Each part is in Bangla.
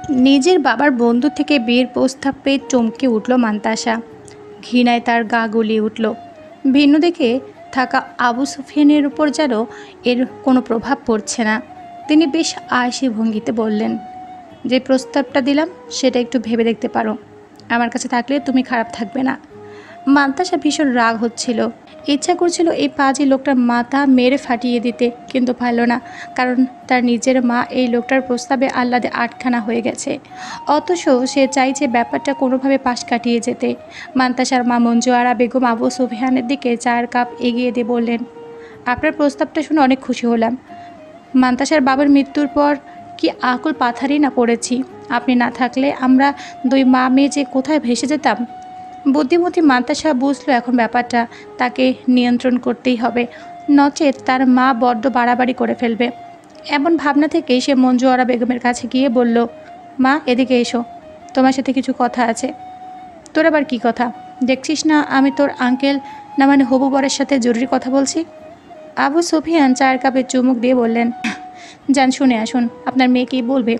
নিজের বাবার বন্ধু থেকে বিয়ের প্রস্তাব পেয়ে চমকে উঠল মান্তাসা। ঘৃণায় তার গা গলিয়ে উঠল। ভিন্ন দেখে থাকা আবু সুফিয়ানের উপর যেন এর কোনো প্রভাব পড়ছে না। তিনি বেশ আয়েসি ভঙ্গিতে বললেন, যে প্রস্তাবটা দিলাম সেটা একটু ভেবে দেখতে পারো। আমার কাছে থাকলে তুমি খারাপ থাকবে না। মান্তাসা ভীষণ রাগ হচ্ছিল। ইচ্ছা করছিল এই পাজি লোকটার মাথা মেরে ফাটিয়ে দিতে, কিন্তু পারল না, কারণ তার নিজের মা এই লোকটার প্রস্তাবে আহ্লাদে আটখানা হয়ে গেছে। অথচ সে চাইছে ব্যাপারটা কোনোভাবে পাশ কাটিয়ে যেতে। মান্তাসার মা মঞ্জু আরা বেগম আবু সুফিয়ানের দিকে চায়ের কাপ এগিয়ে দিয়ে বললেন, আপনার প্রস্তাবটা শুনে অনেক খুশি হলাম। মান্তাসার বাবার মৃত্যুর পর কি আকুল পাথারই না পড়েছি। আপনি না থাকলে আমরা দুই মা মেয়ে যে কোথায় ভেসে যেতাম। বুদ্ধিমতী মান্তাসা বুঝলো এখন ব্যাপারটা তাকে নিয়ন্ত্রণ করতেই হবে, নচেত তার মা বড্ড বাড়াবাড়ি করে ফেলবে। এমন ভাবনা থেকেই সে মঞ্জু আরা বেগমের কাছে গিয়ে বলল, মা এদিকে এসো, তোমার সাথে কিছু কথা আছে। তোর আবার কী কথা? দেখছিস না আমি তোর আঙ্কেল না মানে হবু বরের সাথে জরুরি কথা বলছি। আবু সুফিয়ান চায়ের কাপে চুমুক দিয়ে বললেন, যান শুনে আসুন, আপনার মেয়ে কী বলবে।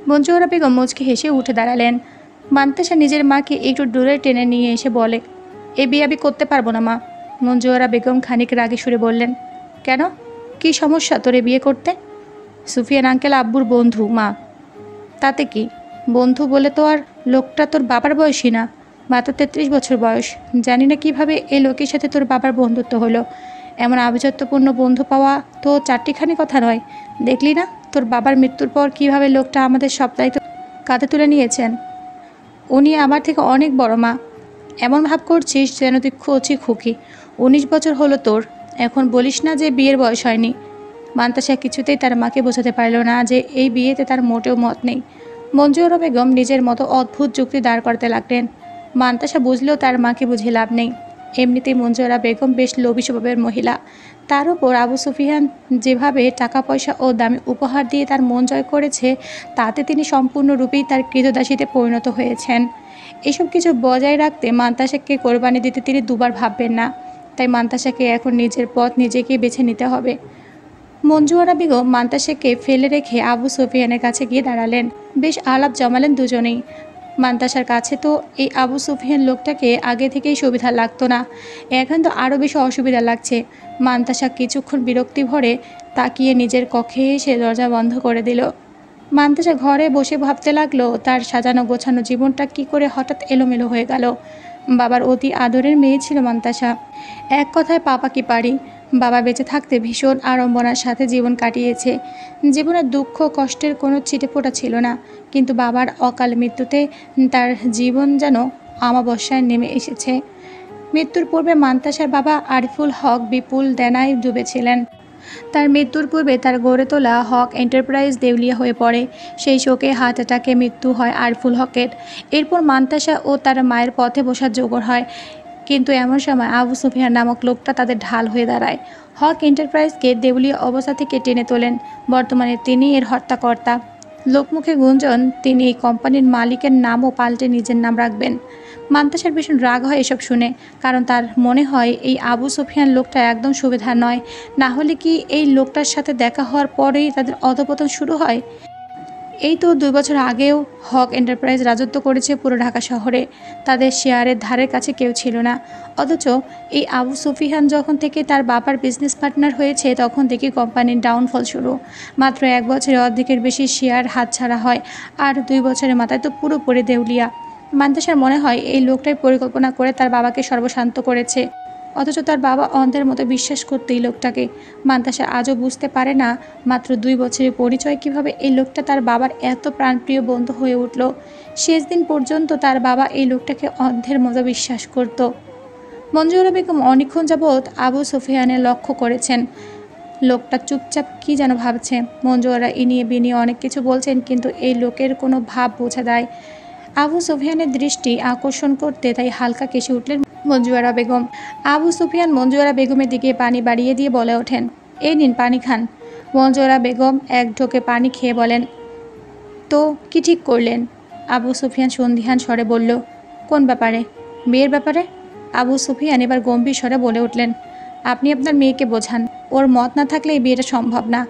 মঞ্জু আরা বেগম মুচকি হেসে উঠে দাঁড়ালেন। মান্তাসা নিজের মাকে একটু দূরে টেনে নিয়ে এসে বলে, এ বিয়ে আমি করতে পারবো না মা। মঞ্জু আরা বেগম খানিক রাগে সুরে বললেন, কেন, কি সমস্যা তোর এ বিয়ে করতে? সুফিয়ান আঙ্কেল আব্বুর বন্ধু মা। তাতে কি? বন্ধু বলে তো আর লোকটা তোর বাবার বয়সী না, মাত্র 33 বছর বয়স। জানি না কিভাবে এই লোকের সাথে তোর বাবার বন্ধুত্ব হলো। এমন আভিজাত্যপূর্ণ বন্ধু পাওয়া তো চারটিখানি কথা নয়। দেখলি না তোর বাবার মৃত্যুর পর কিভাবে লোকটা আমাদের সব দায়িত্ব কাঁধে তুলে নিয়েছেন। উনি আমার থেকে অনেক বড় মা। এমন ভাব করছিস যেন তুই কচি খুকি। 19 বছর হলো তোর, এখন বলিস না যে বিয়ের বয়স হয়নি। মান্তাসা কিছুতেই তার মাকে বোঝাতে পারল না যে এই বিয়েতে তার মোটেও মত নেই। মঞ্জু আরা বেগম নিজের মতো অদ্ভুত যুক্তি দাঁড় করতে লাগলেন। মান্তাসা বুঝলেও তার মাকে বুঝে লাভ নেই। এমনিতেই মঞ্জু আরা বেগম বেশ লোভী স্বভাবের মহিলা। তার উপর আবু সুফিয়ান যেভাবে টাকা পয়সা ও দামি উপহার দিয়ে তার মন জয় করেছে, তাতে তিনি সম্পূর্ণরূপেই তার কৃতদাসীতে পরিণত হয়েছেন। এসব কিছু বজায় রাখতে মান্তাসাকে কোরবানি দিতে তিনি দুবার ভাববেন না। তাই মান্তাসাকে এখন নিজের পথ নিজেকেই বেছে নিতে হবে। মঞ্জু আরা বেগম মান্তাসাকে ফেলে রেখে আবু সুফিয়ানের কাছে গিয়ে দাঁড়ালেন। বেশ আলাপ জমালেন দুজনেই। মান্তাসার কাছে তো এই আবু সুফিয়ান লোকটাকে আগে থেকেই সুবিধা লাগতো না, এখন তো আরও বেশি অসুবিধা লাগছে। মান্তাসা কিছুক্ষণ বিরক্তি ভরে তাকিয়ে নিজের কক্ষে এসে দরজা বন্ধ করে দিল। মান্তাসা ঘরে বসে ভাবতে লাগলো, তার সাজানো গোছানো জীবনটা কি করে হঠাৎ এলোমেলো হয়ে গেল। বাবার অতি আদরের মেয়ে ছিল মান্তাসা। এক কথায় পাপা কি পারি। বাবা বেঁচে থাকতে ভীষণ আড়ম্বনার সাথে জীবন কাটিয়েছে। জীবনের দুঃখ কষ্টের কোনো ছিটেফোঁটা ছিল না, কিন্তু বাবার অকাল মৃত্যুতে তার জীবন যেন অমাবস্যায় নেমে এসেছে। মৃত্যুর পূর্বে মান্তাসার বাবা আরিফুল হক বিপুল দেনায় ডুবেছিলেন। তার মৃত্যুর পূর্বে তার গড়ে তোলা হক এন্টারপ্রাইজ দেউলিয়া হয়ে পড়ে। সেই শোকে হার্ট অ্যাটাকে মৃত্যু হয় আরিফুল হকের। এরপর মান্তাসা ও তার মায়ের পথে বসার জোগাড় হয়। কিন্তু এমন সময় আবু সুফিয়ান নামক লোকটা তাদের ঢাল হয়ে দাঁড়ায়। হক এন্টারপ্রাইজকে দেউলিয়া অবস্থা থেকে টেনে তোলেন। বর্তমানে তিনি এর হর্তাকর্তা। লোকমুখে গুঞ্জন তিনি এই কোম্পানির মালিকের নামও পাল্টে নিজের নাম রাখবেন। মান্তাসার ভীষণ রাগ হয় এসব শুনে, কারণ তার মনে হয় এই আবু সুফিয়ান লোকটা একদম সুবিধার নয়। না হলে কি এই লোকটার সাথে দেখা হওয়ার পরেই তাদের অধঃপতন শুরু হয়? এই তো 2 বছর আগেও হক এন্টারপ্রাইজ রাজত্ব করেছে পুরো ঢাকা শহরে। তাদের শেয়ারের ধারের কাছে কেউ ছিল না। অথচ এই আবু সুফিয়ান যখন থেকে তার বাবার বিজনেস পার্টনার হয়েছে, তখন থেকে কোম্পানির ডাউনফল শুরু। মাত্র 1 বছরে অর্ধেকের বেশি শেয়ার হাতছাড়া হয়, আর 2 বছরের মাথায় তো পুরোপুরি দেউলিয়া। মান্তাসার মনে হয় এই লোকটাই পরিকল্পনা করে তার বাবাকে সর্বশান্ত করেছে। অথচ তার বাবা অন্ধের মতো বিশ্বাস করতো এই লোকটাকে। মান্তাসা আজও বুঝতে পারে না, মাত্র 2 বছরের পরিচয় কিভাবে এই লোকটা তার বাবার এত প্রাণপ্রিয় বন্ধু হয়ে উঠল। শেষ দিন পর্যন্ত তার বাবা এই লোকটাকে অন্ধের মতো বিশ্বাস করত। মঞ্জু আরা বেগম অনেকক্ষণ যাবৎ আবু সুফিয়ানের লক্ষ্য করেছেন। লোকটা চুপচাপ কি যেন ভাবছে। মঞ্জু আরা ইনিয়ে বিনিয়ে অনেক কিছু বলছেন, কিন্তু এই লোকের কোনো ভাব বোঝা দেয়। আবু সুফিয়ানের দৃষ্টি আকর্ষণ করতে তাই হালকা কেসে উঠলেন মঞ্জু আরা বেগম। আবু সুফিয়ান মঞ্জু আরা বেগমের দিকে পানি বাড়িয়ে দিয়ে বলে ওঠেন, এই নিন পানি খান। মঞ্জু আরা বেগম এক ঢোকে পানি খেয়ে বলেন, তো কি ঠিক করলেন? আবু সুফিয়ান সন্দিহান স্বরে বলল, কোন ব্যাপারে? মেয়ের ব্যাপারে। আবু সুফিয়ান এবার গম্ভীর স্বরে বলে উঠলেন, আপনি আপনার মেয়েকে বোঝান। ওর মত না থাকলে এই বিয়েটা সম্ভব না।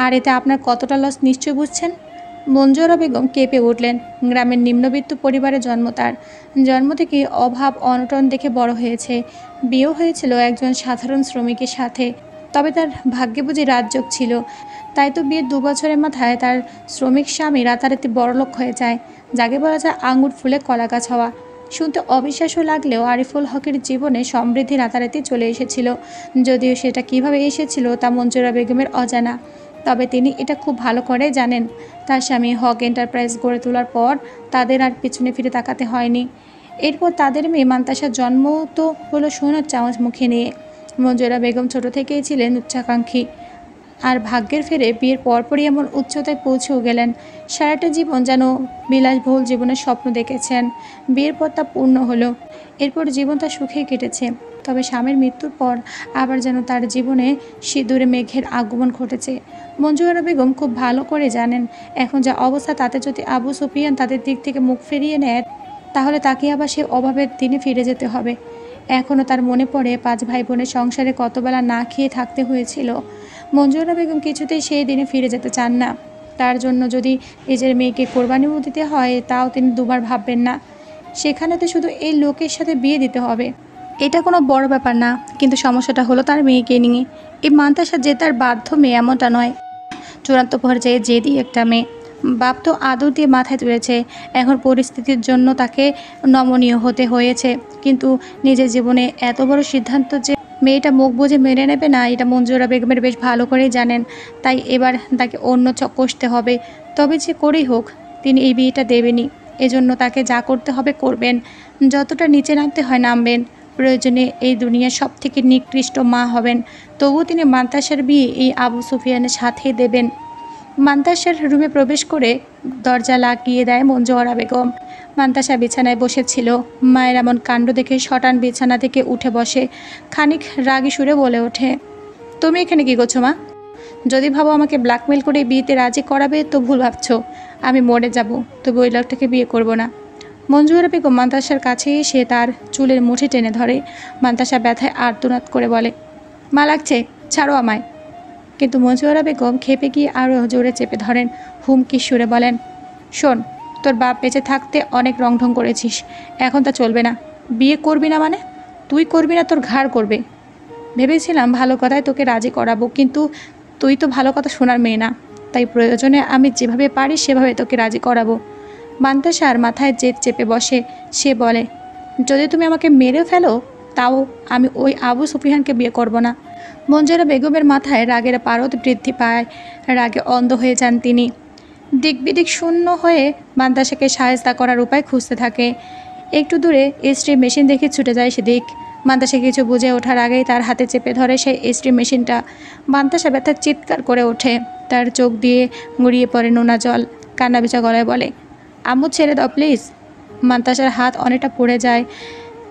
আর এতে আপনার কতটা লস নিশ্চয় বুঝছেন। মঞ্জুরা বেগম কেঁপে উঠলেন। গ্রামের নিম্নবিত্ত পরিবারে জন্ম তার। জন্ম থেকে অভাব অনটন দেখে বড় হয়েছে। বিয়েও হয়েছিল একজন সাধারণ শ্রমিকের সাথে। তবে তার ভাগ্যে বুঝি রাজযোগ ছিল। তাই তো বিয়ের 2 বছরের মাথায় তার শ্রমিক স্বামী রাতারাতি বড়লোক হয়ে যায়। যাকে বলা যায় আঙুর ফুলে কলা গাছ হওয়া। শুনতে অবিশ্বাস্য লাগলেও আরিফুল হকের জীবনে সমৃদ্ধি রাতারাতি চলে এসেছিল। যদিও সেটা কিভাবে এসেছিল তা মঞ্জুরা বেগমের অজানা। তবে তিনি এটা খুব ভালো করে জানেন। তার স্বামী হক এন্টারপ্রাইজ গড়ে তোলার পর তাদের আর পিছনে ফিরে তাকাতে হয়নি। এরপর তাদের মেয়ে মান্তাসার জন্ম তো হলো সোনার চামচ মুখে নিয়ে। মঞ্জুরা বেগম ছোট থেকেই ছিলেন উচ্চাকাঙ্ক্ষী। আর ভাগ্যের ফেরে বিয়ের পরপরই এমন উচ্চতায় পৌঁছেও গেলেন। সারাটা জীবন যেন বিলাসবহুল জীবনের স্বপ্ন দেখেছেন। বিয়ের পর তা পূর্ণ হলো। এরপর জীবন তার সুখেই কেটেছে। তবে স্বামীর মৃত্যুর পর আবার যেন তার জীবনে সিঁদুরে মেঘের আগমন ঘটেছে। মঞ্জুরা বেগম খুব ভালো করে জানেন, এখন যা অবস্থা তাতে যদি আবু সুফিয়ান তাদের দিক থেকে মুখ ফিরিয়ে নেয় তাহলে তাকে আবার সে অভাবের দিনে ফিরে যেতে হবে। এখনও তার মনে পড়ে 5 ভাই বোনের সংসারে কতবেলা না খেয়ে থাকতে হয়েছিল। মঞ্জুরা বেগম কিছুতেই সেই দিনে ফিরে যেতে চান না। তার জন্য যদি নিজের মেয়েকে কোরবানিও দিতে হয় তাও তিনি দুবার ভাববেন না। সেখানে তো শুধু এই লোকের সাথে বিয়ে দিতে হবে, এটা কোনো বড় ব্যাপার না। কিন্তু সমস্যাটা হলো তার মেয়েকে নিয়ে। এই মান্তাসা যে তার বাধ্য মেয়ে এমনটা নয়। চূড়ান্ত পর্যায়ে জেদি একটা মেয়ে। বাপ তো আদর দিয়ে মাথায় তুলেছে। এখন পরিস্থিতির জন্য তাকে নমনীয় হতে হয়েছে। কিন্তু নিজের জীবনে এত বড় সিদ্ধান্ত যে মেয়েটা মুখ বুজে মেনে নেবে না, এটা মঞ্জুরা বেগমের বেশ ভালো করেই জানেন। তাই এবার তাকে অন্য কষতে হবে। তবে যে করেই হোক তিনি এই বিয়েটা দেবেনই। এজন্য তাকে যা করতে হবে করবেন। যতটা নিচে নামতে হয় নামবেন। প্রয়োজনে এই দুনিয়ার সব থেকে নিকৃষ্ট মা হবেন। তবুও তিনি মান্তাসার বিয়ে এই আবু সুফিয়ানের সাথেই দেবেন। মান্তাসার রুমে প্রবেশ করে দরজা লাগিয়ে দেয় মঞ্জুরা বেগম। মান্তাসা বিছানায় বসেছিল। মায়ের এমন কাণ্ড দেখে শটান বিছানা থেকে উঠে বসে। খানিক রাগী সুরে বলে ওঠে, তুমি এখানে কী করছো মা? যদি ভাবো আমাকে ব্ল্যাকমেল করে বিয়েতে রাজি করাবে তো ভুল ভাবছো। আমি মরে যাব, তবে ওই লোকটাকে বিয়ে করব না। মঞ্জুরা বেগম মান্তাসার কাছে এসে তার চুলের মুঠি টেনে ধরে। মান্তাসা ব্যথায় আর্তনাদ করে বলে, মা লাগছে, ছাড়ো আমায়। কিন্তু মঞ্জুরা বেগম খেপে গিয়ে আরও জোরে চেপে ধরেন। হুমকি সুরে বলেন, শোন, তোর বাপ বেঁচে থাকতে অনেক রংঢং করেছিস, এখন তা চলবে না। বিয়ে করবি না মানে? তুই করবি না, তোর ঘাড় করবে। ভেবেছিলাম ভালো কথায় তোকে রাজি করাবো, কিন্তু তুই তো ভালো কথা শোনার মেয়ে না। তাই প্রয়োজনে আমি যেভাবে পারি সেভাবে তোকে রাজি করাবো। মান্তাসার মাথায় জেদ চেপে বসে। সে বলে, যদি তুমি আমাকে মেরে ফেলো তাও আমি ওই আবু সুফিয়ানকে বিয়ে করব না। মঞ্জুরা বেগমের মাথায় রাগের পারদ বৃদ্ধি পায়। রাগে অন্ধ হয়ে যান তিনি। দিক বিদিক শূন্য হয়ে মান্তাসাকে সাহায্য করার উপায় খুঁজতে থাকে। একটু দূরে ইস্ত্রি মেশিন দেখে ছুটে যায় সেদিক। মান্তাসা কিছু বুঝে ওঠার আগেই তার হাতে চেপে ধরে সেই ইস্ত্রি মেশিনটা। মান্তাসা ব্যথার চিৎকার করে ওঠে। তার চোখ দিয়ে গড়িয়ে পড়ে নোনা জল। কান্নাবিচা গলায় বলে, আম্মু ছেড়ে দাও প্লিজ। মান্তাসার হাত অনেকটা পড়ে যায়।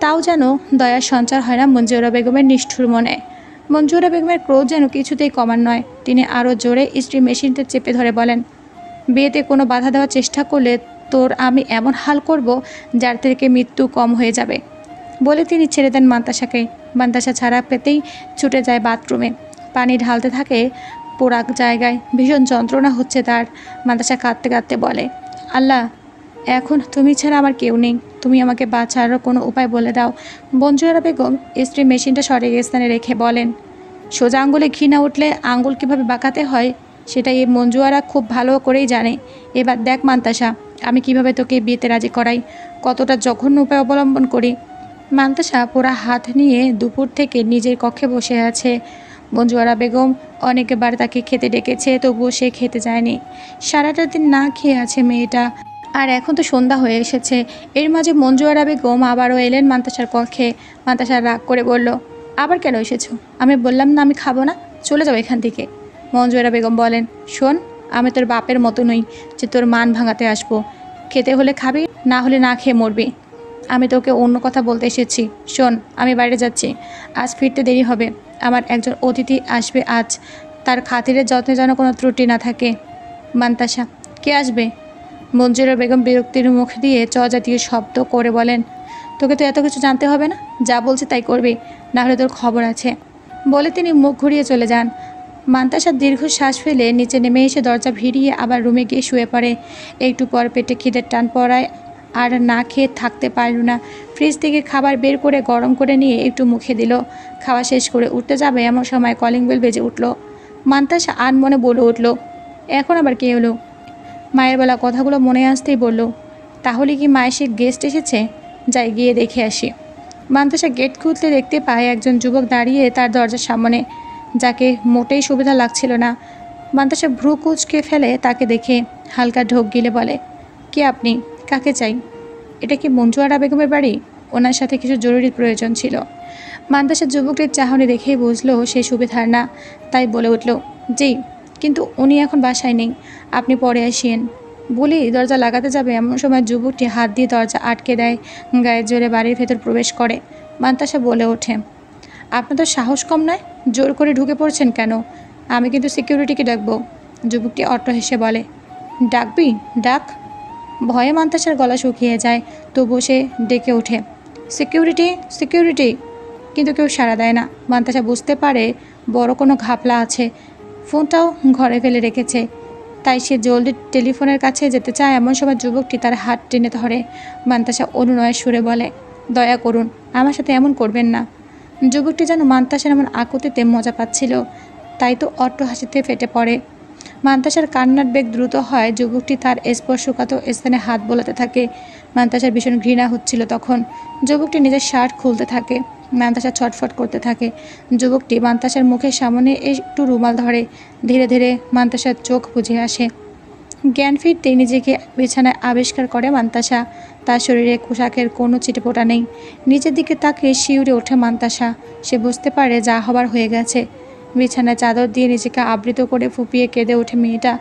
তাও যেন দয়ার সঞ্চার হয় না মঞ্জুরা বেগমের নিষ্ঠুর মনে। মঞ্জুরা বেগমের ক্রোধ যেন কিছুতেই কমার নয়। তিনি আরও জোরে ইস্ত্রি মেশিনটা চেপে ধরে বলেন, বিয়েতে কোনো বাধা দেওয়ার চেষ্টা করলে তোর আমি এমন হাল করব যার থেকে মৃত্যু কম হয়ে যাবে। বলে তিনি ছেড়ে দেন মান্তাসাকে। মান্তাসা ছাড়া পেতেই ছুটে যায় বাথরুমে। পানি ঢালতে থাকে পোড়া জায়গায়। ভীষণ যন্ত্রণা হচ্ছে তার। মান্তাসা কাঁদতে কাঁদতে বলে, আল্লাহ, এখন তুমি ছাড়া আমার কেউ নেই, তুমি আমাকে বাঁচার কোনো উপায় বলে দাও। মঞ্জুরা বেগম ইস্ত্রি মেশিনটা সঠিক স্থানে রেখে বলেন, সোজা আঙ্গুলে ঘি না উঠলে আঙ্গুল কীভাবে বাঁকাতে হয় সেটা এই মঞ্জুয়ারা খুব ভালো করেই জানে। এবার দেখ মান্তাসা, আমি কিভাবে তোকে বিয়েতে রাজি করাই, কতটা জঘন্য উপায় অবলম্বন করি। মান্তাসা পোড়া হাত নিয়ে দুপুর থেকে নিজের কক্ষে বসে আছে। মঞ্জুরা বেগম অনেকবার তাকে খেতে ডেকেছে, তবুও সে খেতে যায়নি। সারাটা দিন না খেয়ে আছে মেয়েটা। আর এখন তো সন্ধ্যা হয়ে এসেছে। এর মাঝে মঞ্জুরা বেগম আবারও এলেন মান্তাসার কক্ষে। মান্তাসা রাগ করে বলল, আবার কেন এসেছো? আমি বললাম না আমি খাবো না, চলে যাও এখান থেকে। মঞ্জুরা বেগম বলেন, শোন, আমি তোর বাপের মতো নই যে তোর মান ভাঙাতে আসবো। খেতে হলে খাবি, না হলে না খেয়ে মরবি। আমি তোকে অন্য কথা বলতে এসেছি। শোন, আমি বাইরে যাচ্ছি, আজ ফিরতে দেরি হবে। আমার একজন অতিথি আসবে আজ, তার খাতিরের যত্নে যেন কোনো ত্রুটি না থাকে। মান্তাসা, কে আসবে? মঞ্জুরা বেগম বিরক্তির মুখ দিয়ে জাতীয় শব্দ করে বলেন, তোকে তো এত কিছু জানতে হবে না, যা বলছি তাই করবি, না হলে তোর খবর আছে। বলে তিনি মুখ ঘুরিয়ে চলে যান। মান্তাসা দীর্ঘ শ্বাস ফেলে নিচে নেমে এসে দরজা ভিড়িয়ে আবার রুমে গিয়ে শুয়ে পড়ে। একটু পর পেটে খিদের টান পড়ায় আর না খেয়ে থাকতে পারল না। ফ্রিজ থেকে খাবার বের করে গরম করে নিয়ে একটু মুখে দিল। খাওয়া শেষ করে উঠতে যাবে এমন সময় কলিং বেল বেজে উঠল। মান্তাসা আনমনে বলে উঠল, এখন আবার কে হলো? মায়ের বেলা কথাগুলো মনে আসতেই বলল, তাহলে কি মায়ের সে গেস্ট এসেছে? যাই গিয়ে দেখে আসি। মান্তাসা গেট খুলতে দেখতে পায় একজন যুবক দাঁড়িয়ে তার দরজার সামনে, যাকে মোটেই সুবিধা লাগছিল না। মান্তাসা ভ্রু কুঁচকে ফেলে তাকে দেখে হালকা ঢোক গিলে বলে, কে আপনি? কাকে চাই? এটা কি মঞ্জু আরা বেগমের বাড়ি? ওনার সাথে কিছু জরুরি প্রয়োজন ছিল। মান্তাসা যুবকটির চাহনি দেখেই বুঝলো সে সুবিধার না, তাই বলে উঠল, জি, কিন্তু উনি এখন বাসায় নেই, আপনি পরে আসিয়েন। বলি দরজা লাগাতে যাবে এমন সময় যুবকটি হাত দিয়ে দরজা আটকে দেয়, গায়ের জোরে বাড়ির ভেতর প্রবেশ করে। মান্তাসা বলে ওঠে, আপনার তো সাহস কম নয়, জোর করে ঢুকে পড়ছেন কেন? আমি কিন্তু সিকিউরিটিকে ডাকবো। যুবকটি অট্ট হেসে বলে, ডাকবি? ডাক। ভয়ে মান্তাসার গলা শুকিয়ে যায়, তবুও সে ডেকে ওঠে, সিকিউরিটি, সিকিউরিটি। কিন্তু কেউ সাড়া দেয় না। মান্তাসা বুঝতে পারে বড় কোনো ঘাপলা আছে। ফোনটাও ঘরে ফেলে রেখেছে, তাই সে জলদি টেলিফোনের কাছে যেতে চায় এমন সময় যুবকটি তার হাত টেনে ধরে। মান্তাসা অনুনয়ের সুরে বলে, দয়া করুন, আমার সাথে এমন করবেন না। যুবকটি যেন মান্তাসার এমন আকুতিতে মজা পাচ্ছিল, তাই তো অট্ট হাসিতে ফেটে পড়ে। মান্তাসার কান্নার বেগ দ্রুত হয়। যুবকটি তার স্পর্শকাত স্থানে হাত বোলাতে থাকে। মান্তাসার ভীষণ ঘৃণা হচ্ছিল তখন। যুবকটি নিজের শার্ট খুলতে থাকে। মান্তাসা ছটফট করতে থাকে। যুবকটি মান্তাসার মুখের সামনে একটু রুমাল ধরে। ধীরে ধীরে মান্তাসার চোখ বুজে আসে। জ্ঞান ফিরতে নিজেকে বিছানায় আবিষ্কার করে মান্তাসা। তার শরীরে পোশাকের কোনো চিটেপোটা নেই। নিচের দিকে তাকিয়ে শিউরে ওঠে মান্তাসা। সে বুঝতে পারে যা হবার হয়ে গেছে। বিছানায় চাদর দিয়ে নিজেকে আবৃত করে ফুপিয়ে কেঁদে ওঠে মেয়েটা।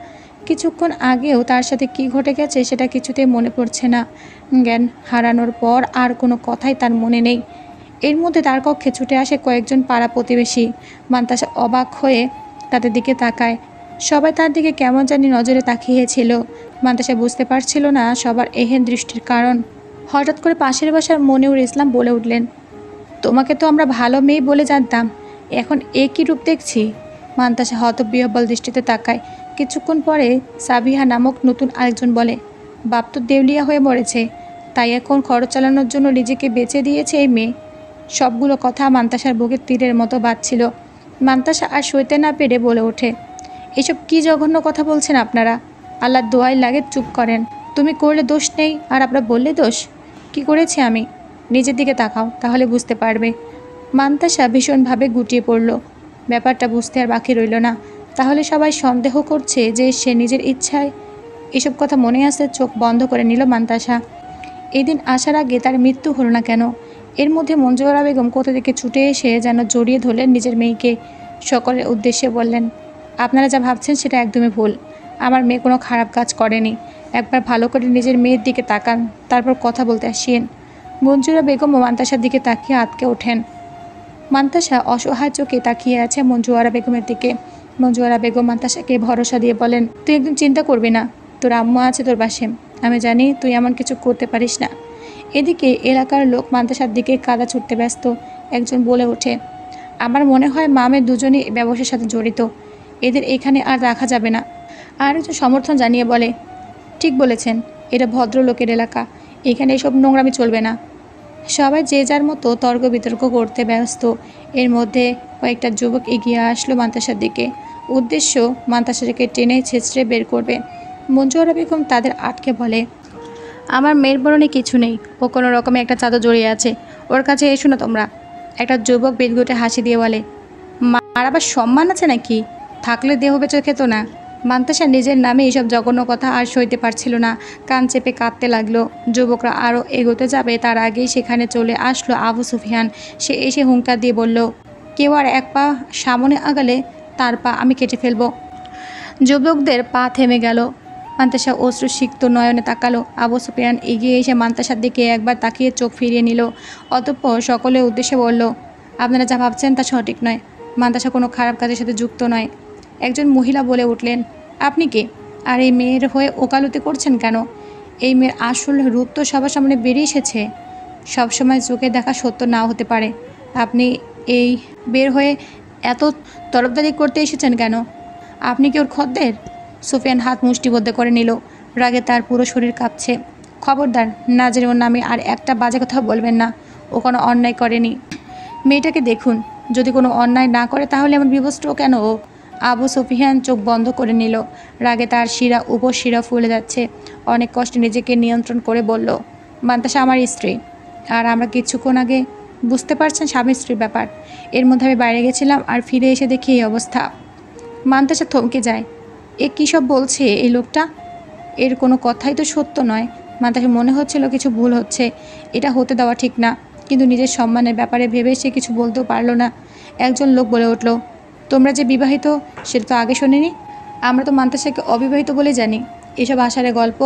কিছুক্ষণ আগেও তার সাথে কি ঘটে গেছে সেটা কিছুতেই মনে পড়ছে না। জ্ঞান হারানোর পর আর কোনো কথাই তার মনে নেই। এর মধ্যে তার কক্ষে ছুটে আসে কয়েকজন পাড়া প্রতিবেশী। মান্তাসা অবাক হয়ে তাদের দিকে তাকায়। সবাই তার দিকে কেমন জানি নজরে তাকিয়েছিল। মান্তাসা বুঝতে পারছিল না সবার এহেন দৃষ্টির কারণ। হঠাৎ করে পাশের বাসার মনিউর ইসলাম বলে উঠলেন, তোমাকে তো আমরা ভালো মেয়ে বলে জানতাম, এখন একই রূপ দেখছি। মান্তাসা হতবিহ্বল দৃষ্টিতে তাকায়। কিছুক্ষণ পরে সাবিহা নামক নতুন আরেকজন বলে, বাপ তো দেউলিয়া হয়ে মরেছে, তাই এখন খরচ চালানোর জন্য নিজেকে বেচে দিয়েছে এই মেয়ে। সবগুলো কথা মান্তাসার বুকের তীরের মতো বাজছিল। মান্তাসা আর সইতে না পেরে বলে ওঠে, এসব কি জঘন্য কথা বলছেন আপনারা? আল্লাহর দোয়াই লাগে চুপ করেন। তুমি করলে দোষ নেই আর আপনারা বললে দোষ। কি করেছি আমি? নিজের দিকে তাকাও, তাহলে বুঝতে পারবে। মান্তাসা ভীষণভাবে গুটিয়ে পড়ল। ব্যাপারটা বুঝতে আর বাকি রইল না। তাহলে সবাই সন্দেহ করছে যে সে নিজের ইচ্ছায় এসব কথা মনে আসতে চোখ বন্ধ করে নিল মান্তাসা। এদিন আসার আগে তার মৃত্যু হলো না কেন? এর মধ্যে মঞ্জু আরা বেগম কোথা থেকে ছুটে এসে যেন জড়িয়ে ধরলেন নিজের মেয়েকে। সকলের উদ্দেশ্যে বললেন, আপনারা যা ভাবছেন সেটা একদমই ভুল। আমার মেয়ে কোনো খারাপ কাজ করেনি। একবার ভালো করে নিজের মেয়ের দিকে তাকান, তারপর কথা বলতে আসিয়েন। মঞ্জুরা বেগম ও মান্তাসার দিকে তাকিয়ে আটকে ওঠেন। মান্তাসা অসহায় চোখে তাকিয়ে আছে মঞ্জু আরা বেগমের দিকে। মঞ্জু আরা বেগম মান্তাসাকে ভরসা দিয়ে বলেন, তুই একদম চিন্তা করবি না, তোর আম্মা আছে তোর পাশে। আমি জানি তুই এমন কিছু করতে পারিস না। এদিকে এলাকার লোক মান্তাসার দিকে কাদা ছুটতে ব্যস্ত। একজন বলে ওঠে, আমার মনে হয় মামের দুজনই ব্যবসার সাথে জড়িত, এদের এখানে আর রাখা যাবে না। আর একজন সমর্থন জানিয়ে বলে, ঠিক বলেছেন, এটা ভদ্রলোকের এলাকা, এখানে এসব নোংরামি চলবে না। সবাই যে যার মতো তর্ক বিতর্ক করতে ব্যস্ত। এর মধ্যে কয়েকটা যুবক এগিয়ে আসলো মান্তাসার দিকে। উদ্দেশ্য মান্তাসাকে টেনে ছেঁচড়ে বের করবে। মঞ্জু আরা বেগম তাদের আটকে বলে, আমার মেয়ের বরণে কিছু নেই, ও কোনো রকমে একটা চাদর জড়িয়ে আছে, ওর কাছে এসো না তোমরা। একটা যুবক বিদঘুটে হাসি দিয়ে বলে, মার আবার সম্মান আছে নাকি? থাকলে দেহ বেঁচে খেত না। মান্তাসা নিজের নামে এইসব জঘন্য কথা আর সইতে পারছিল না। কান চেপে কাঁদতে লাগলো। যুবকরা আরও এগোতে যাবে তার আগেই সেখানে চলে আসলো আবু সুফিয়ান। সে এসে হুঙ্কার দিয়ে বলল, কেউ আর এক পা সামনে আগালে তার পা আমি কেটে ফেলবো। যুবকদের পা থেমে গেল। মান্তাসা অশ্রুসিক্ত নয়নে তাকালো। আবু সুফিয়ান এগিয়ে এসে মান্তাসার দিকে একবার তাকিয়ে চোখ ফিরিয়ে নিল। অতঃপর সকলের উদ্দেশ্যে বলল, আপনারা যা ভাবছেন তা সঠিক নয়। মান্তাসা কোনো খারাপ কাজের সাথে যুক্ত নয়। একজন মহিলা বলে উঠলেন, আপনি কে? আর এই মেয়ের হয়ে ওকালতি করছেন কেন? এই মেয়ের আসল রূপ তো সবার সামনে বেরিয়ে এসেছে। সবসময় চোখে দেখা সত্য নাও হতে পারে। আপনি এই বের হয়ে এত তরফদারি করতে এসেছেন কেন? আপনি কি ওর খদ্দের? সুফিয়ান হাত মুষ্টিবদ্ধ করে নিল। রাগে তার পুরো শরীর কাঁপছে। খবরদার, না জেনে ওর নামে আর একটা বাজে কথা বলবেন না। ও কোনো অন্যায় করেনি। মেয়েটাকে দেখুন, যদি কোনো অন্যায় না করে তাহলে এমন বিভস্ত্র কেন ও? আবু সুফিয়ান চোখ বন্ধ করে নিল। রাগে তার শিরা উপশিরা ফুলে যাচ্ছে। অনেক কষ্টে নিজেকে নিয়ন্ত্রণ করে বলল, মান্তাসা আমার স্ত্রী। আর আমরা কিছুক্ষণ আগে, বুঝতে পারছেন, স্বামী স্ত্রীর ব্যাপার। এর মধ্যে আমি বাইরে গেছিলাম আর ফিরে এসে দেখি এই অবস্থা। মান্তাসা থমকে যায়। এ কী সব বলছে এই লোকটা? এর কোনো কথাই তো সত্য নয়। মান্তাসার মনে হচ্ছিল কিছু ভুল হচ্ছে। এটা হতে দেওয়া ঠিক না। কিন্তু নিজের সম্মানের ব্যাপারে ভেবে সে কিছু বলতেও পারল না। একজন লোক বলে উঠল, তোমরা যে বিবাহিত সেটা তো আগে শোনেনি। আমরা তো মান্তাসাকে অবিবাহিত বলে জানি। এসব আষাঢ়ে গল্প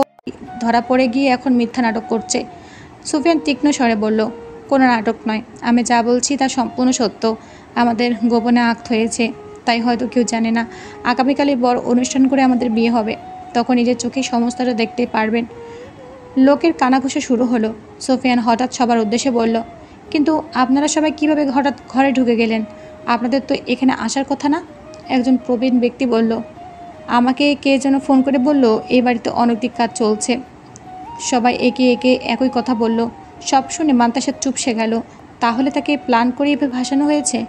ধরা পড়ে গিয়ে এখন মিথ্যা নাটক করছে। সুফিয়ান তীক্ষ্ণ স্বরে বলল, কোনো নাটক নয়, আমি যা বলছি তা সম্পূর্ণ সত্য। আমাদের গোপনে আক্ত হয়েছে, তাই হয়তো কেউ জানে না। আগামীকালই বড় অনুষ্ঠান করে আমাদের বিয়ে হবে। তখন নিজের চোখে সমস্তটা দেখতে পারবেন। লোকের কানাঘুষা শুরু হলো। সুফিয়ান হঠাৎ সবার উদ্দেশ্যে বলল, কিন্তু আপনারা সবাই কিভাবে হঠাৎ ঘরে ঢুকে গেলেন? আপনাদের তো এখানে আসার কথা না। একজন প্রবীণ ব্যক্তি বলল, আমাকে কে যেন ফোন করে বলল এই বাড়িতে অনৈতিক কাজ চলছে। সবাই একে একে একই কথা বলল। সব শুনে মান্তাসা চুপসে গেল। তাহলে তাকে প্ল্যান করে এভাবে ভাসানো হয়েছে?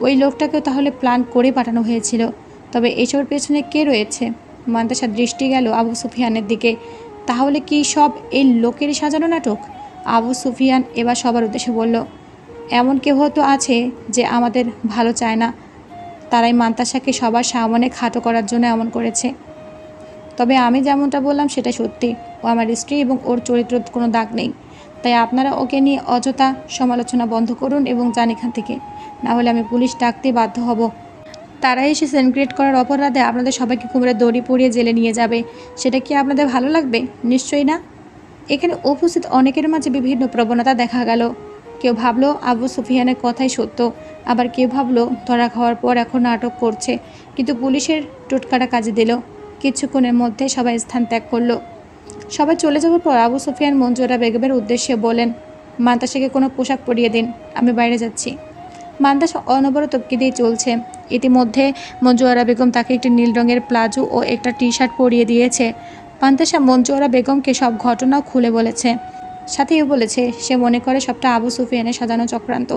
ওই লোকটাকেও তাহলে প্ল্যান করে পাঠানো হয়েছিল। তবে এসবের পেছনে কে রয়েছে? মান্তাসার দৃষ্টি গেল আবু সুফিয়ানের দিকে। তাহলে কি সব এই লোকেরই সাজানো নাটক? আবু সুফিয়ান এবার সবার উদ্দেশ্যে বলল, এমন কেউ হয়তো আছে যে আমাদের ভালো চায় না। তারাই মান্তাসাকে সবার সামনে খাটো করার জন্য এমন করেছে। তবে আমি যেমনটা বললাম সেটা সত্যি। ও আমার স্ত্রী এবং ওর চরিত্র কোনো দাগ নেই। তাই আপনারা ওকে নিয়ে অযথা সমালোচনা বন্ধ করুন এবং যান এখান থেকে। না হলে আমি পুলিশ ডাকতে বাধ্য হব। তারা এসে সিন ক্রিয়েট করার অপরাধে আপনাদের সবাইকে কুমড়ে দড়ি পরিয়ে জেলে নিয়ে যাবে। সেটা কি আপনাদের ভালো লাগবে? নিশ্চয়ই না। এখানে উপস্থিত অনেকের মাঝে বিভিন্ন প্রবণতা দেখা গেল। কেউ ভাবলো আবু সুফিয়ানের কথাই সত্য, আবার কেউ ভাবলো ধরা খাওয়ার পর এখন নাটক করছে। কিন্তু পুলিশের টোটকাটা কাজে দিল। কিছুক্ষণের মধ্যে সবাই স্থান ত্যাগ করলো। সবাই চলে যাওয়ার পর আবু সুফিয়ান মঞ্জুরা বেগমের উদ্দেশ্যে বলেন, মান্তাসাকে কোনো পোশাক পরিয়ে দিন, আমি বাইরে যাচ্ছি। মান্তাসা অনবরত কেঁদেই চলছে। ইতিমধ্যে মঞ্জুয়ারা বেগম তাকে একটি নীল রঙের প্লাজো ও একটা টি শার্ট পরিয়ে দিয়েছে। মান্তাসা মঞ্জুয়ারা বেগমকে সব ঘটনাও খুলে বলেছে। সাথেও বলেছে সে মনে করে সবটা আবু সুফিয়ানের সাজানো চক্রান্ত।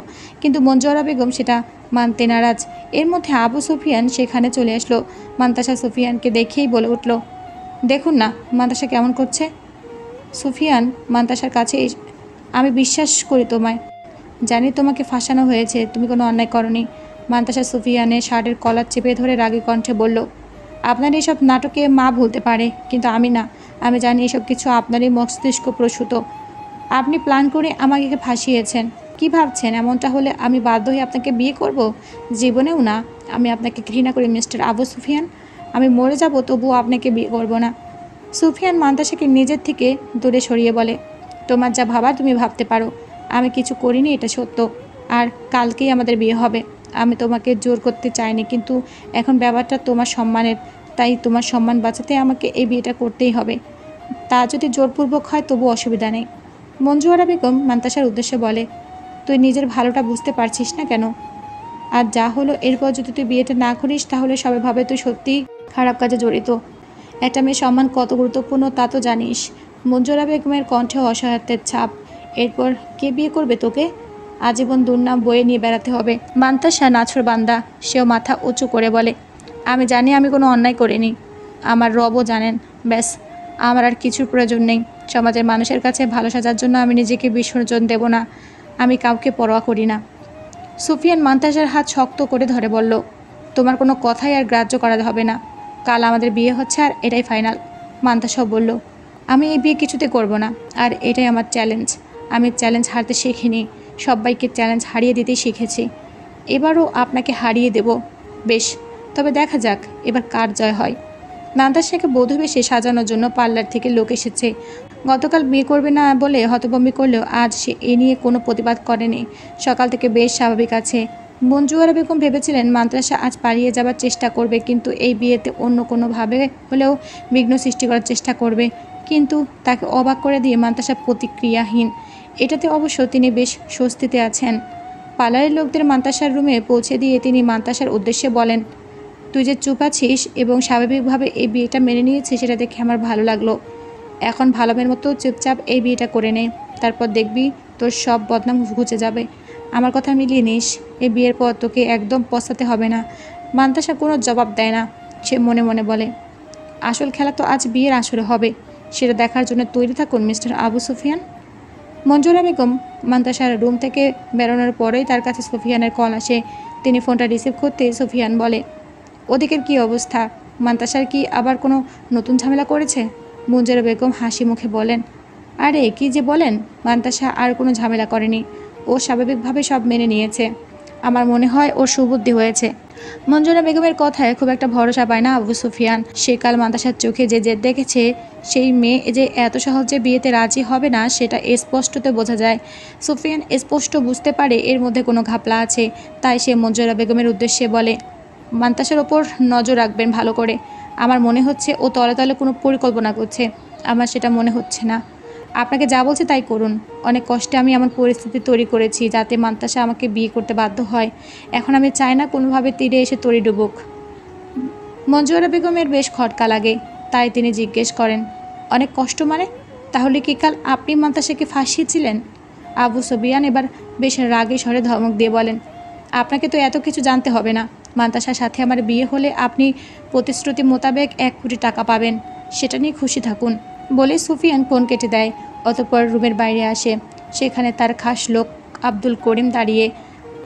কিন্তু মঞ্জুয়ারা বেগম সেটা মানতে নারাজ। এর মধ্যে আবু সুফিয়ান সেখানে চলে আসলো। মান্তাসা সুফিয়ানকে দেখেই বলে উঠল, দেখুন না মান্তাসা কেমন করছে। সুফিয়ান মান্তাসার কাছে, আমি বিশ্বাস করি তোমায়। জানি তোমাকে ফাঁসানো হয়েছে, তুমি কোনো অন্যায় করনি। মান্তাসা সুফিয়ানের শার্টের কলার চেপে ধরে রাগী কণ্ঠে বলল, আপনার এইসব নাটকে মা ভুলতে পারে, কিন্তু আমি না। আমি জানি এসব কিছু আপনারই মস্তিষ্ক প্রসূত। আপনি প্ল্যান করে আমাকে ফাঁসিয়েছেন। কি ভাবছেন এমনটা হলে আমি বাধ্য হয়ে আপনাকে বিয়ে করব? জীবনেও না। আমি আপনাকে ঘৃণা করি মিস্টার আবু সুফিয়ান। আমি মরে যাব তবুও আপনাকে বিয়ে করব না। সুফিয়ান মান্তাসাকে নিজের থেকে দূরে সরিয়ে বলে, তোমার যা ভাবার তুমি ভাবতে পারো। আমি কিছু করিনি, এটা সত্য। আর কালকেই আমাদের বিয়ে হবে। আমি তোমাকে জোর করতে চাইনি, কিন্তু এখন ব্যাপারটা তোমার সম্মানের। তাই তোমার সম্মান বাঁচাতে আমাকে এই বিয়েটা করতেই হবে। তা যদি জোরপূর্বক হয় তবু অসুবিধা নেই। মঞ্জুয়ারা বেগম মান্তাসার উদ্দেশ্যে বলে, তুই নিজের ভালোটা বুঝতে পারছিস না কেন? আর যা হলো এরপর যদি তুই বিয়েটা না করিস তাহলে সবাই ভাবে তুই সত্যিই খারাপ কাজে জড়িত। একটা মেয়ের সম্মান কত গুরুত্বপূর্ণ তা তো জানিস। মঞ্জুরা বেগমের কণ্ঠে অসহায়ত্বের ছাপ। এরপর কে বিয়ে করবে তোকে? আজীবন দুর্নাম বয়ে নিয়ে বেড়াতে হবে। মান্তাসা নাছর বান্দা। সেও মাথা উঁচু করে বলে, আমি জানি আমি কোনো অন্যায় করিনি। আমার রবও জানেন। ব্যাস, আমার আর কিছুর প্রয়োজন নেই। সমাজের মানুষের কাছে ভালো সাজার জন্য আমি নিজেকে বিসর্জন দেব না। আমি কাউকে পরোয়া করি না। সুফিয়ান মান্তাসার হাত শক্ত করে ধরে বলল, তোমার কোনো কথাই আর গ্রাহ্য করা হবে না। কাল আমাদের বিয়ে হচ্ছে আর এটাই ফাইনাল। মান্তাসাও বলল, আমি এই বিয়ে কিছুতে করব না। আর এটাই আমার চ্যালেঞ্জ। আমি চ্যালেঞ্জ হারতে শিখিনি, সবাইকে চ্যালেঞ্জ হারিয়ে দিতেই শিখেছি। এবারও আপনাকে হারিয়ে দেব। বেশ, তবে দেখা যাক এবার কার জয় হয়। মান্তাসাকে বধূবেশে সাজানোর জন্য পার্লার থেকে লোক এসেছে। গতকাল বিয়ে করবে না বলে হতভম্বি করলেও আজ সে এ নিয়ে কোনো প্রতিবাদ করেনি। সকাল থেকে বেশ স্বাভাবিক আছে। মঞ্জুয়ারা বেগম ভেবেছিলেন মান্তাসা আজ পালিয়ে যাবার চেষ্টা করবে, কিন্তু এই বিয়েতে অন্য কোনোভাবে হলেও বিঘ্ন সৃষ্টি করার চেষ্টা করবে। কিন্তু তাকে অবাক করে দিয়ে মান্তাসা প্রতিক্রিয়াহীন। এটাতে অবশ্য তিনি বেশ স্বস্তিতে আছেন। পার্লারের লোকদের মান্তাসার রুমে পৌঁছে দিয়ে তিনি মান্তাসার উদ্দেশ্যে বলেন, তুই যে চুপ আছিস এবং স্বাভাবিকভাবে এই বিয়েটা মেনে নিয়েছিস সেটা দেখে আমার ভালো লাগলো। এখন ভালো মেয়ের মতো চুপচাপ এই বিয়েটা করে নে, তারপর দেখবি তোর সব বদনাম ঘুচে যাবে। আমার কথা মিলিয়ে নিস, এই বিয়ের পর তোকে একদম পস্তাতে হবে না। মান্তাসা কোনো জবাব দেয় না। সে মনে মনে বলে, আসল খেলা তো আজ বিয়ের আসরে হবে, সেটা দেখার জন্য তৈরি থাকুন মিস্টার আবু সুফিয়ান। মঞ্জুরা বেগম মান্তাসার রুম থেকে বেরোনোর পরেই তার কাছে সুফিয়ানের কল আসে। তিনি ফোনটা রিসিভ করতে সুফিয়ান বলে, ওদিকের কি অবস্থা? মান্তাসার কি আবার কোনো নতুন ঝামেলা করেছে? মঞ্জুরা বেগম হাসি মুখে বলেন, আরে কি যে বলেন, মান্তাসা আর কোনো ঝামেলা করেনি। ও স্বাভাবিকভাবে সব মেনে নিয়েছে। আমার মনে হয় ওর সুবুদ্ধি হয়েছে। মঞ্জুরা বেগমের কথায় খুব একটা ভরসা পায় না আবু সুফিয়ান। সে কাল মান্তাসার চোখে যে জেদ দেখেছে, সেই মেয়ে যে এত সহজে বিয়েতে রাজি হবে না সেটা স্পষ্টতে বোঝা যায়। সুফিয়ান স্পষ্ট বুঝতে পারে এর মধ্যে কোনো ঘাপলা আছে। তাই সে মঞ্জুরা বেগমের উদ্দেশ্যে বলে, মান্তাসার ওপর নজর রাখবেন ভালো করে। আমার মনে হচ্ছে ও তলে তলে কোনো পরিকল্পনা করছে। আমার সেটা মনে হচ্ছে না। আপনাকে যা বলছে তাই করুন। অনেক কষ্টে আমি এমন পরিস্থিতি তৈরি করেছি যাতে মান্তাসা আমাকে বিয়ে করতে বাধ্য হয়। এখন আমি চাই না কোনোভাবে তীরে এসে তরি ডুবুক। মঞ্জুরা বেগমের বেশ খটকা লাগে, তাই তিনি জিজ্ঞেস করেন, অনেক কষ্ট মানে? তাহলে কি কাল আপনি মান্তাসাকে ফাঁসিয়েছিলেন? আবু সুফিয়ান এবার বেশ রাগে স্বরে ধমক দিয়ে বলেন, আপনাকে তো এত কিছু জানতে হবে না। মান্তাসার সাথে আমার বিয়ে হলে আপনি প্রতিশ্রুতি মোতাবেক 1 কোটি টাকা পাবেন, সেটা নিয়ে খুশি থাকুন। বলে সুফিয়ান ফোন কেটে দেয়। অতঃপর রুমের বাইরে আসে। সেখানে তার খাস লোক আব্দুল করিম দাঁড়িয়ে।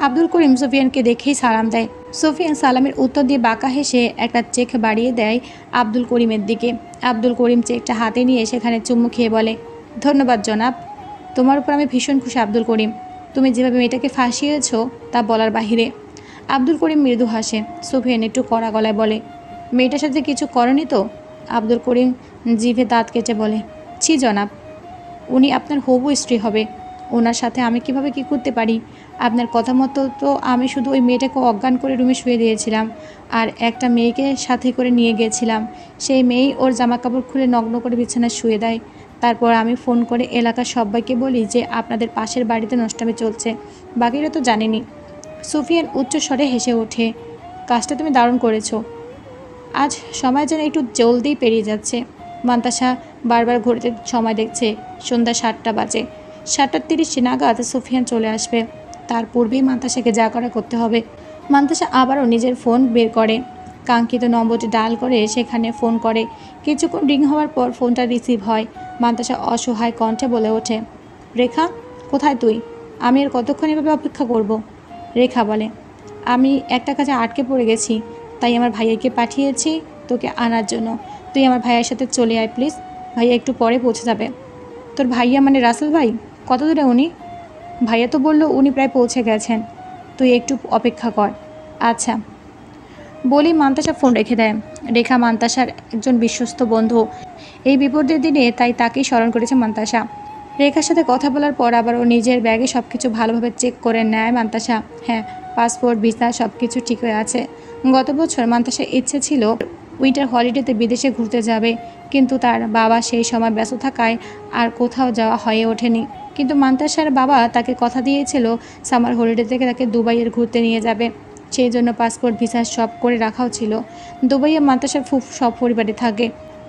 আব্দুল করিম সুফিয়ানকে দেখেই সালাম দেয়। সুফিয়ান সালামের উত্তর দিয়ে বাঁকা হেসে একটা চেক বাড়িয়ে দেয় আব্দুল করিমের দিকে। আব্দুল করিম চেকটা হাতে নিয়ে সেখানে চুমু খেয়ে বলে, ধন্যবাদ জনাব। তোমার উপর আমি ভীষণ খুশি আব্দুল করিম। তুমি যেভাবে মেয়েটাকে ফাঁসিয়েছ তা বলার বাহিরে। আব্দুল করিম মৃদু হাসে। সুফিয়ান একটু কড়া গলায় বলে, মেয়েটার সাথে কিছু করনি তো? আব্দুল করিম জিভে দাঁত কেটে বলে, ছি জনাব, উনি আপনার হবু স্ত্রী হবে। ওনার সাথে আমি কিভাবে কি করতে পারি? আপনার কথা মতো তো আমি শুধু ওই মেয়েটাকে অজ্ঞান করে রুমে শুয়ে দিয়েছিলাম, আর একটা মেয়েকে সাথে করে নিয়ে গিয়েছিলাম। সেই মেয়েই ওর জামাকাপড় খুলে নগ্ন করে বিছানায় শুয়ে দেয়। তারপর আমি ফোন করে এলাকার সবাইকে বলি যে আপনাদের পাশের বাড়িতে নষ্টামি চলছে। বাকিরা তো জানেনি। সুফিয়ান উচ্চস্বরে হেসে ওঠে, কাজটা তুমি দারুণ করেছো। আজ সময় যেন একটু জলদি পেরিয়ে যাচ্ছে। মান্তাসা বারবার ঘড়িতে সময় দেখছে। সন্ধ্যা 7টা বাজে। 7:30 নাগাদ সুফিয়ান চলে আসবে। তার পূর্বেই মান্তাসাকে যা করা করতে হবে। মান্তাসা আবারও নিজের ফোন বের করে, কাঙ্ক্ষিত নম্বরটি ডায়াল করে সেখানে ফোন করে। কিছুক্ষণ রিং হওয়ার পর ফোনটা রিসিভ হয়। মান্তাসা অসহায় কণ্ঠে বলে ওঠে, রেখা, কোথায় তুই? আমি আর কতক্ষণ এভাবে অপেক্ষা করব? রেখা বলে, আমি একটা কাজে আটকে পড়ে গেছি, তাই আমার ভাইয়াকে পাঠিয়েছি তোকে আনার জন্য। তুই আমার ভাইয়ের সাথে চলে আয় প্লিজ। ভাইয়া একটু পরে পৌঁছে যাবে। তোর ভাইয়া মানে রাসেল ভাই? কত দূরে উনি? ভাইয়া তো বললো উনি প্রায় পৌঁছে গেছেন, তুই একটু অপেক্ষা কর। আচ্ছা। বলি মান্তাসা ফোন রেখে দেয়। রেখা মান্তাসার একজন বিশ্বস্ত বন্ধু। এই বিপদের দিনে তাই তাকেই স্মরণ করেছে মান্তাসা। রেখার সাথে কথা বলার পর আবার ও নিজের ব্যাগে সব কিছু ভালোভাবে চেক করে নেয় মান্তাসা। হ্যাঁ, পাসপোর্ট, ভিসা সব কিছু ঠিক হয়ে আছে। গত বছর মান্তাসার ইচ্ছে ছিল উইন্টার হলিডেতে বিদেশে ঘুরতে যাবে, কিন্তু তার বাবা সেই সময় ব্যস্ত থাকায় আর কোথাও যাওয়া হয়ে ওঠেনি। কিন্তু মান্তাসার বাবা তাকে কথা দিয়েছিল সামার হলিডে থেকে তাকে দুবাইয়ের ঘুরতে নিয়ে যাবে। সেই জন্য পাসপোর্ট, ভিসা সব করে রাখাও ছিল। দুবাইয়ে মান্তাসার ফুফু সব পরিবারে থাকে।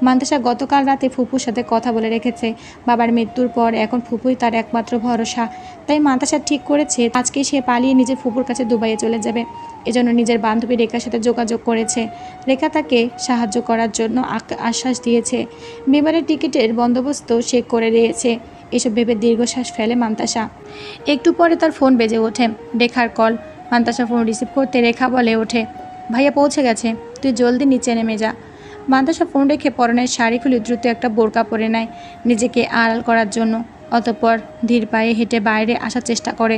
মান্তাসা গতকাল রাতে ফুপুর সাথে কথা বলে রেখেছে। বাবার মৃত্যুর পর এখন ফুপুই তার একমাত্র ভরসা। তাই মান্তাসা ঠিক করেছে আজকে সে পালিয়ে নিজের ফুপুর কাছে দুবাইয়ে চলে যাবে। এজন্য নিজের বান্ধবী রেখার সাথে যোগাযোগ করেছে। রেখা তাকে সাহায্য করার জন্য আশ্বাস দিয়েছে। বিমানের টিকিটের বন্দোবস্ত সে করে দিয়েছে। এসব ভেবে দীর্ঘশ্বাস ফেলে মান্তাসা। একটু পরে তার ফোন বেজে ওঠে। রেখার কল। মান্তাসা ফোন রিসিভ করতে রেখা বলে ওঠে, ভাইয়া পৌঁছে গেছে, তুই জলদি নিচে নেমে যা। মান্তাসা ফোন রেখে পরনের শাড়ি খুলে দ্রুত একটা বোরকা পরে নেয় নিজেকে আড়াল করার জন্য। অতঃপর ধীর পায়ে হেঁটে বাইরে আসার চেষ্টা করে।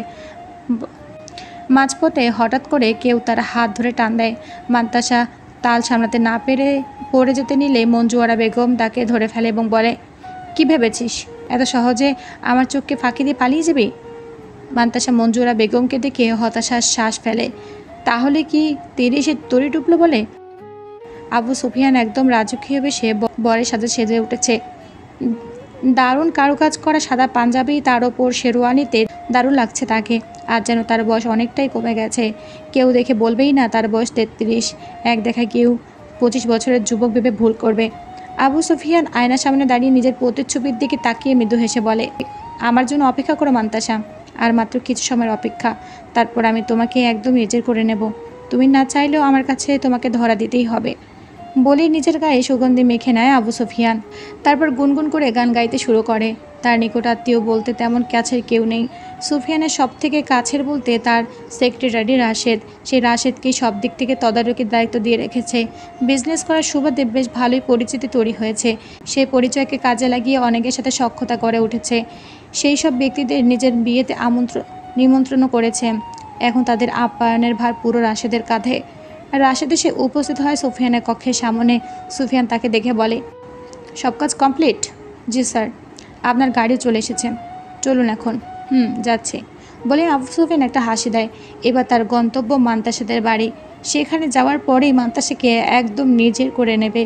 মাঝপথে হঠাৎ করে কেউ তার হাত ধরে টান দেয়। মান্তাসা তাল সামলাতে না পেরে পড়ে যেতে নিলে মঞ্জুয়ারা বেগম তাকে ধরে ফেলে এবং বলে, কি ভেবেছিস এত সহজে আমার চোখকে ফাঁকি দিয়ে পালিয়ে যাবি? মান্তাসা মঞ্জুয়ারা বেগমকে দেখে হতাশার শ্বাস ফেলে। তাহলে কি তীরে সে তরি ডুবলো বলে? আবু সুফিয়ান একদম রাজকীয় বেশে বরের সাথে সেজে উঠেছে। দারুণ কারুকাজ করা সাদা পাঞ্জাবি, তার ওপর শেরওয়ানিতে দারুণ লাগছে তাকে। আর যেন তার বয়স অনেকটাই কমে গেছে। কেউ দেখে বলবেই না তার বয়স 33। এক দেখায় কেউ 25 বছরের যুবক ভেবে ভুল করবে। আবু সুফিয়ান আয়নার সামনে দাঁড়িয়ে নিজের প্রতিচ্ছবির দিকে তাকিয়ে মৃদু হেসে বলে, আমার জন্য অপেক্ষা করো মান্তাসা, আর মাত্র কিছু সময়ের অপেক্ষা, তারপর আমি তোমাকে একদম নিজের করে নেব। তুমি না চাইলেও আমার কাছে তোমাকে ধরা দিতেই হবে। বলেই নিজের গায়ে সুগন্ধি মেখে নেয় আবু সুফিয়ান। তারপর গুনগুন করে গান গাইতে শুরু করে। তার নিকট আত্মীয় বলতে তেমন কাছের কেউ নেই। সুফিয়ানের সব থেকে কাছের বলতে তার সেক্রেটারি রাশেদ। সেই রাশেদকেই সব দিক থেকে তদারকির দায়িত্ব দিয়ে রেখেছে। বিজনেস করার সুবাদে বেশ ভালোই পরিচিতি তৈরি হয়েছে। সেই পরিচয়কে কাজে লাগিয়ে অনেকের সাথে সখ্যতা করে উঠেছে। সেই সব ব্যক্তিদের নিজের বিয়েতে নিমন্ত্রণও করেছে। এখন তাদের আপ্যায়নের ভার পুরো রাশেদের কাঁধে। রাশেদ এসে উপস্থিত হয় সুফিয়ানের কক্ষের সামনে। সুফিয়ান তাকে দেখে বলে, সব কাজ কমপ্লিট? জি স্যার। আপনার গাড়িও চলে এসেছে, চলুন এখন। যাচ্ছে। বলে আবু সুফিয়ান একটা হাসি দেয়। এবার তার গন্তব্য মান্তাসাদের বাড়ি। সেখানে যাওয়ার পরেই মান্তাসাকে একদম নিজের করে নেবে।